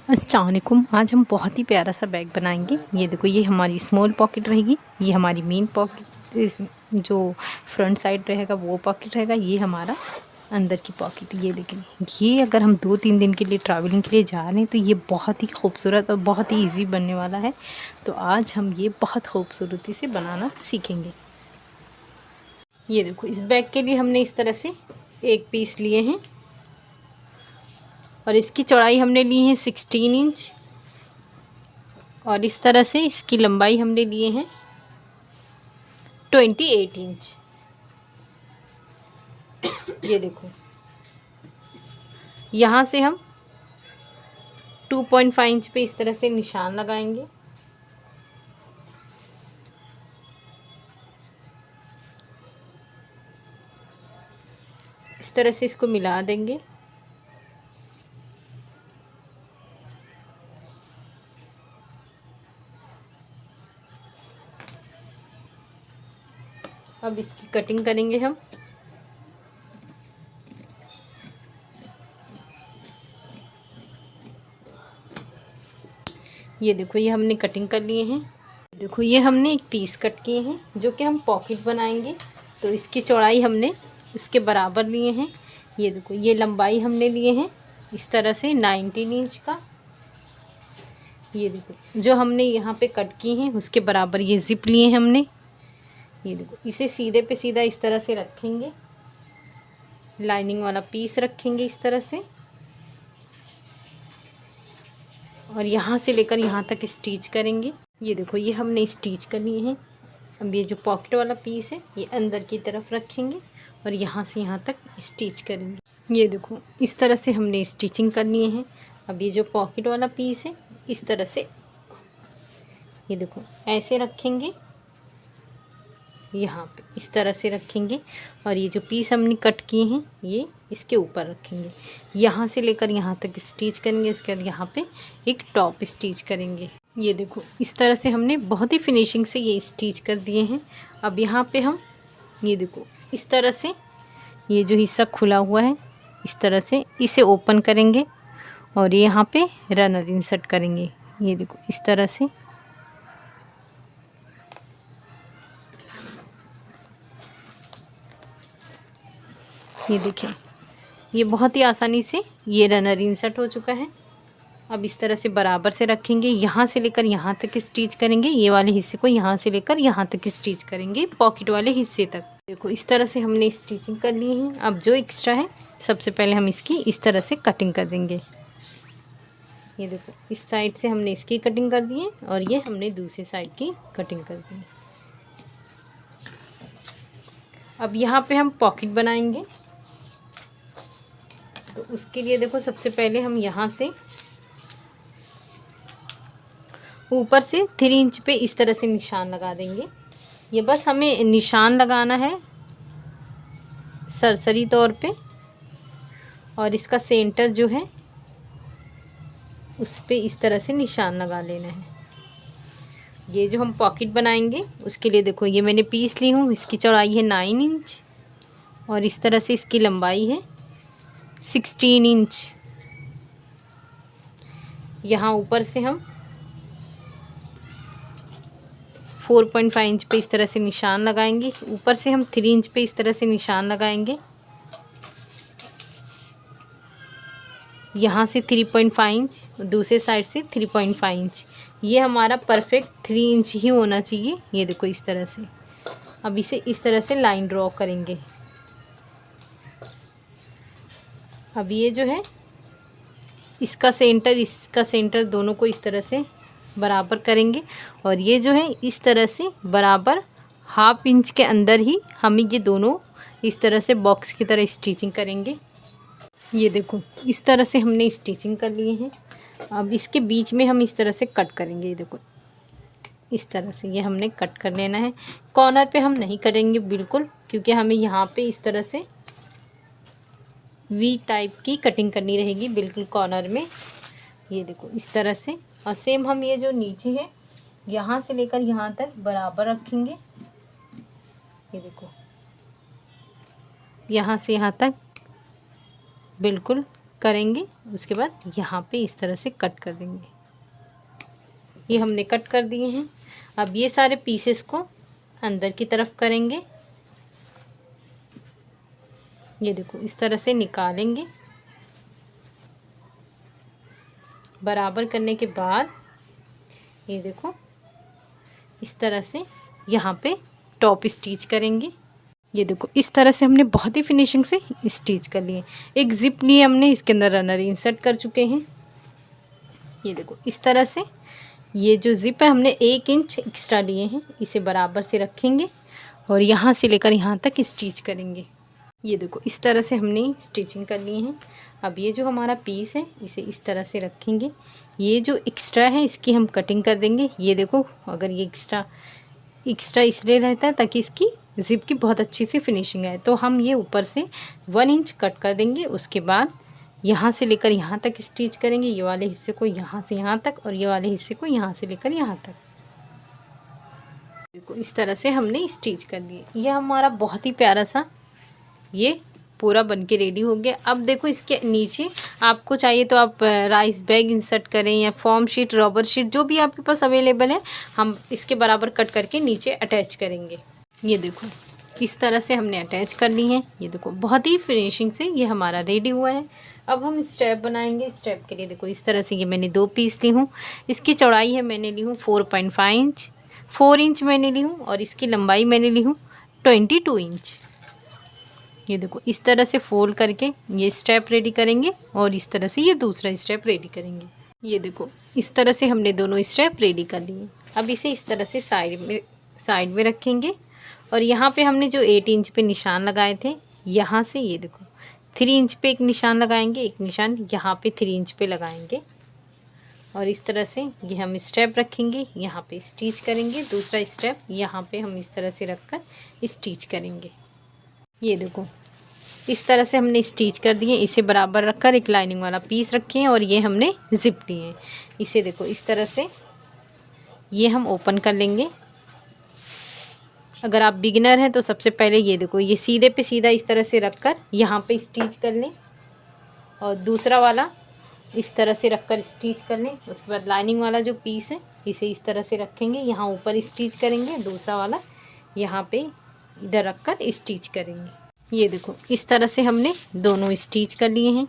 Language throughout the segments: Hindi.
अस्सलाम वालेकुम। आज हम बहुत ही प्यारा सा बैग बनाएंगे। ये देखो, ये हमारी स्मॉल पॉकेट रहेगी, ये हमारी मेन पॉकेट, इस जो फ्रंट साइड रहेगा वो पॉकेट रहेगा, ये हमारा अंदर की पॉकेट। ये देखें, ये अगर हम 2-3 दिन के लिए ट्रैवलिंग के लिए जा रहे हैं तो ये बहुत ही खूबसूरत और बहुत ही इजी बनने वाला है। तो आज हम ये बहुत खूबसूरती से बनाना सीखेंगे। ये देखो, इस बैग के लिए हमने इस तरह से एक पीस लिए हैं और इसकी चौड़ाई हमने ली है 16 इंच और इस तरह से इसकी लंबाई हमने लिए हैं 28 इंच। ये देखो, यहाँ से हम 2.5 इंच पे इस तरह से निशान लगाएंगे। इस तरह से इसको मिला देंगे। अब इसकी कटिंग करेंगे हम। ये देखो, ये हमने कटिंग कर लिए हैं। देखो, ये हमने एक पीस कट किए हैं जो कि हम पॉकेट बनाएंगे। तो इसकी चौड़ाई हमने उसके बराबर लिए हैं। ये देखो, ये लंबाई हमने लिए हैं इस तरह से 19 इंच का। ये देखो, जो हमने यहाँ पे कट की हैं उसके बराबर ये ज़िप लिए हैं हमने। ये देखो, इसे सीधे पे सीधा इस तरह से रखेंगे, लाइनिंग वाला पीस रखेंगे इस तरह से और यहाँ से लेकर यहाँ तक स्टिच करेंगे। ये देखो, ये हमने स्टिच कर लिए हैं। अब ये जो पॉकेट वाला पीस है ये अंदर की तरफ रखेंगे और यहाँ से यहाँ तक स्टिच करेंगे। ये देखो, इस तरह से हमने स्टिचिंग कर लिए हैं। अब ये जो पॉकेट वाला पीस है इस तरह से, ये देखो, ऐसे रखेंगे, यहाँ पे इस तरह से रखेंगे और ये जो पीस हमने कट किए हैं ये इसके ऊपर रखेंगे। यहाँ से लेकर यहाँ तक स्टिच करेंगे। इसके बाद यहाँ पे एक टॉप स्टिच करेंगे। ये देखो, इस तरह से हमने बहुत ही फिनिशिंग से ये स्टिच कर दिए हैं। अब यहाँ पे हम, ये देखो, इस तरह से ये जो हिस्सा खुला हुआ है इस तरह से इसे ओपन करेंगे और ये यहाँ पे रनर इंसर्ट करेंगे। ये देखो, इस तरह से। ये देखिए, ये बहुत ही आसानी से ये रनर इंसर्ट हो चुका है। अब इस तरह से बराबर से रखेंगे, यहाँ से लेकर यहाँ तक स्टिच करेंगे। ये वाले हिस्से को यहाँ से लेकर यहाँ तक स्टिच करेंगे, पॉकेट वाले हिस्से तक। देखो, इस तरह से हमने स्टिचिंग कर ली है। अब जो एक्स्ट्रा है सबसे पहले हम इसकी इस तरह से कटिंग कर देंगे। ये देखो, इस साइड से हमने इसकी कटिंग कर दी है और ये हमने दूसरी साइड की कटिंग कर दी है। अब यहाँ पे हम पॉकेट बनाएंगे। तो उसके लिए देखो, सबसे पहले हम यहाँ से ऊपर से 3 इंच पे इस तरह से निशान लगा देंगे। ये बस हमें निशान लगाना है सरसरी तौर पे और इसका सेंटर जो है उस पे इस तरह से निशान लगा लेना है। ये जो हम पॉकेट बनाएंगे उसके लिए देखो, ये मैंने पीस ली हूँ, इसकी चौड़ाई है 9 इंच और इस तरह से इसकी लंबाई है 16 इंच। यहाँ ऊपर से हम 4.5 इंच पे इस तरह से निशान लगाएंगे। ऊपर से हम 3 इंच पे इस तरह से निशान लगाएंगे। यहाँ से 3.5 इंच, दूसरे साइड से 3.5 इंच। ये हमारा परफेक्ट 3 इंच ही होना चाहिए। ये देखो, इस तरह से। अब इसे इस तरह से लाइन ड्रॉ करेंगे। अब ये जो है इसका सेंटर दोनों को इस तरह से बराबर करेंगे और ये जो है इस तरह से बराबर 1/2 इंच के अंदर ही हम ये दोनों इस तरह से बॉक्स की तरह स्टिचिंग करेंगे। ये देखो, इस तरह से हमने स्टिचिंग कर लिए हैं। अब इसके बीच में हम इस तरह से कट करेंगे। ये देखो, इस तरह से ये हमने कट कर लेना है। कॉर्नर पे हम नहीं करेंगे बिल्कुल, क्योंकि हमें यहाँ पे इस तरह से वी टाइप की कटिंग करनी रहेगी बिल्कुल कॉर्नर में। ये देखो, इस तरह से। और सेम हम ये जो नीचे है यहाँ से लेकर यहाँ तक बराबर रखेंगे। ये देखो, यहाँ से यहाँ तक बिल्कुल करेंगे। उसके बाद यहाँ पे इस तरह से कट कर देंगे। ये हमने कट कर दिए हैं। अब ये सारे पीसेस को अंदर की तरफ करेंगे। ये देखो इस तरह से निकालेंगे। बराबर करने के बाद ये देखो इस तरह से यहाँ पे टॉप स्टिच करेंगे। ये देखो इस तरह से हमने बहुत ही फिनिशिंग से स्टिच कर लिए। एक जिप लिए हमने, इसके अंदर रनर इंसर्ट कर चुके हैं। ये देखो इस तरह से ये जो जिप है हमने 1 इंच एक्स्ट्रा लिए हैं, इसे बराबर से रखेंगे और यहाँ से लेकर यहाँ तक स्टिच करेंगे। ये देखो इस तरह से हमने स्टिचिंग कर ली है। अब ये जो हमारा पीस है इसे इस तरह से रखेंगे। ये जो एक्स्ट्रा है इसकी हम कटिंग कर देंगे। ये देखो अगर ये एक्स्ट्रा इसलिए रहता है ताकि इसकी जिप की बहुत अच्छी सी फिनिशिंग है, तो हम ये ऊपर से 1 इंच कट कर देंगे। उसके बाद यहाँ से लेकर यहाँ तक स्टिच करेंगे। ये वाले हिस्से को यहाँ से यहाँ तक और ये वाले हिस्से को यहाँ से लेकर यहाँ तक। देखो इस तरह से हमने स्टिच कर दिए। यह हमारा बहुत ही प्यारा सा ये पूरा बनके रेडी हो गया। अब देखो इसके नीचे आपको चाहिए तो आप राइस बैग इंसर्ट करें या फॉर्म शीट, रबर शीट, जो भी आपके पास अवेलेबल है, हम इसके बराबर कट करके नीचे अटैच करेंगे। ये देखो इस तरह से हमने अटैच कर ली है। ये देखो बहुत ही फिनिशिंग से ये हमारा रेडी हुआ है। अब हम स्टेप बनाएंगे। स्टेप के लिए देखो इस तरह से ये मैंने 2 पीस ली हूँ। इसकी चौड़ाई है मैंने ली हूँ 4.5 इंच, 4 इंच मैंने ली हूँ और इसकी लंबाई मैंने ली हूँ 22 इंच। ये देखो इस तरह से फोल्ड करके ये स्टेप रेडी करेंगे और इस तरह से ये दूसरा स्टेप रेडी करेंगे। ये देखो इस तरह से हमने दोनों स्टेप रेडी कर लिए। अब इसे इस तरह से साइड में रखेंगे और यहाँ पे हमने जो 8 इंच पे निशान लगाए थे, यहाँ से ये देखो 3 इंच पे एक निशान लगाएंगे, एक निशान यहाँ पे 3 इंच पे लगाएंगे और इस तरह से ये हम स्टेप रखेंगे। यहाँ पे स्टिच करेंगे। दूसरा स्टेप यहाँ पे हम इस तरह से रखकर स्टिच करेंगे। ये देखो इस तरह से हमने स्टिच कर दिए। इसे बराबर रखकर एक लाइनिंग वाला पीस रखे हैं और ये हमने जिप लिए हैं। इसे देखो इस तरह से ये हम ओपन कर लेंगे। अगर आप बिगिनर हैं तो सबसे पहले ये देखो ये सीधे पे सीधा इस तरह से रखकर यहाँ पे स्टिच कर लें और दूसरा वाला इस तरह से रखकर स्टिच कर लें। उसके बाद लाइनिंग वाला जो पीस है इसे इस तरह से रखेंगे, यहाँ ऊपर स्टिच करेंगे, दूसरा वाला यहाँ पे इधर रखकर स्टिच करेंगे। ये देखो इस तरह से हमने दोनों स्टिच कर लिए हैं।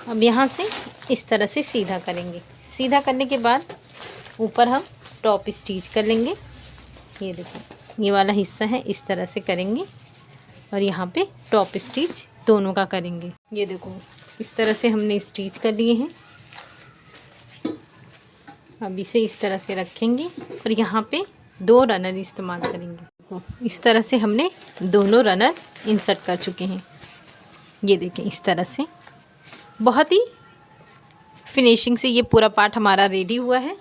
अब यहाँ से इस तरह से सीधा करेंगे। सीधा करने के बाद ऊपर हम टॉप स्टिच कर लेंगे। ये देखो ये वाला हिस्सा है इस तरह से करेंगे और यहाँ पे टॉप स्टिच दोनों का करेंगे। ये देखो इस तरह से हमने स्टिच कर लिए हैं। अब इसे इस तरह से रखेंगे और यहाँ पे 2 रनर इस्तेमाल करेंगे। इस तरह से हमने दोनों रनर इंसर्ट कर चुके हैं। ये देखें इस तरह से बहुत ही फिनिशिंग से ये पूरा पार्ट हमारा रेडी हुआ है।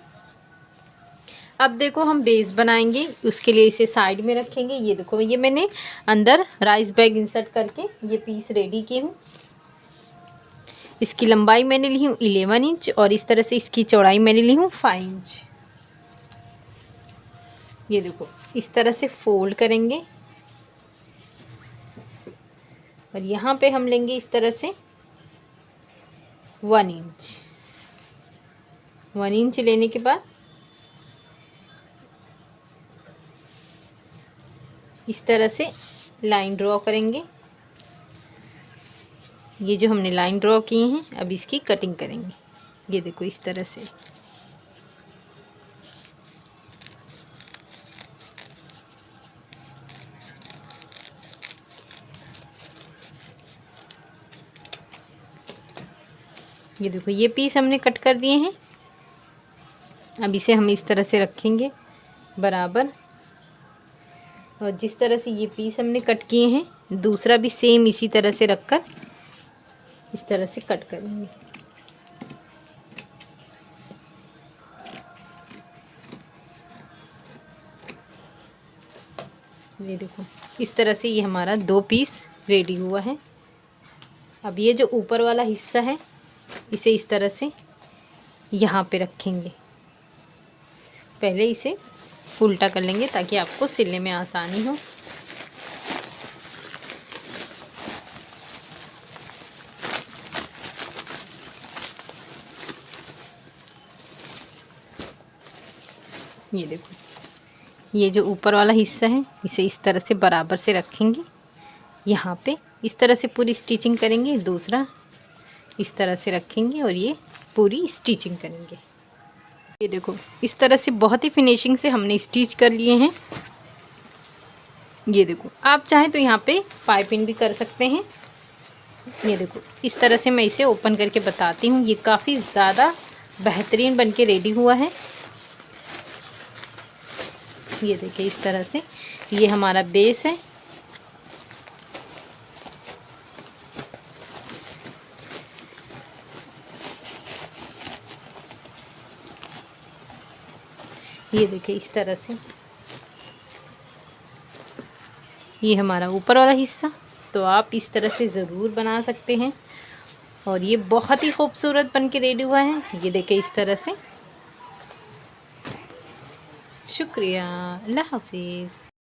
अब देखो हम बेस बनाएंगे। उसके लिए इसे साइड में रखेंगे। ये देखो ये मैंने अंदर राइस बैग इंसर्ट करके ये पीस रेडी की हूँ। इसकी लंबाई मैंने ली हूँ 11 इंच और इस तरह से इसकी चौड़ाई मैंने ली हूँ 5 इंच। ये देखो इस तरह से फोल्ड करेंगे और यहाँ पे हम लेंगे इस तरह से 1 इंच। 1 इंच लेने के बाद इस तरह से लाइन ड्रॉ करेंगे। ये जो हमने लाइन ड्रॉ किए हैं अब इसकी कटिंग करेंगे। ये देखो इस तरह से ये देखो ये पीस हमने कट कर दिए हैं। अब इसे हम इस तरह से रखेंगे बराबर और जिस तरह से ये पीस हमने कट किए हैं दूसरा भी सेम इसी तरह से रखकर इस तरह से कट करेंगे। ये देखो इस तरह से ये हमारा 2 पीस रेडी हुआ है। अब ये जो ऊपर वाला हिस्सा है इसे इस तरह से यहाँ पे रखेंगे। पहले इसे उल्टा कर लेंगे ताकि आपको सिलने में आसानी हो। ये देखो, ये जो ऊपर वाला हिस्सा है इसे इस तरह से बराबर से रखेंगे, यहाँ पे इस तरह से पूरी स्टिचिंग करेंगे, दूसरा इस तरह से रखेंगे और ये पूरी स्टिचिंग करेंगे। ये देखो, इस तरह से बहुत ही फिनिशिंग से हमने स्टिच कर लिए हैं। ये देखो, आप चाहें तो यहाँ पे पाइपिंग भी कर सकते हैं। ये देखो, इस तरह से मैं इसे ओपन करके बताती हूँ। ये काफ़ी ज़्यादा बेहतरीन बन के रेडी हुआ है। ये देखिए, इस तरह से ये हमारा बेस है। ये देखिए, इस तरह से ये हमारा ऊपर वाला हिस्सा। तो आप इस तरह से ज़रूर बना सकते हैं और ये बहुत ही खूबसूरत बन के रेडी हुआ है। ये देखिए, इस तरह से। शुक्रिया, अल्लाह हाफिज़।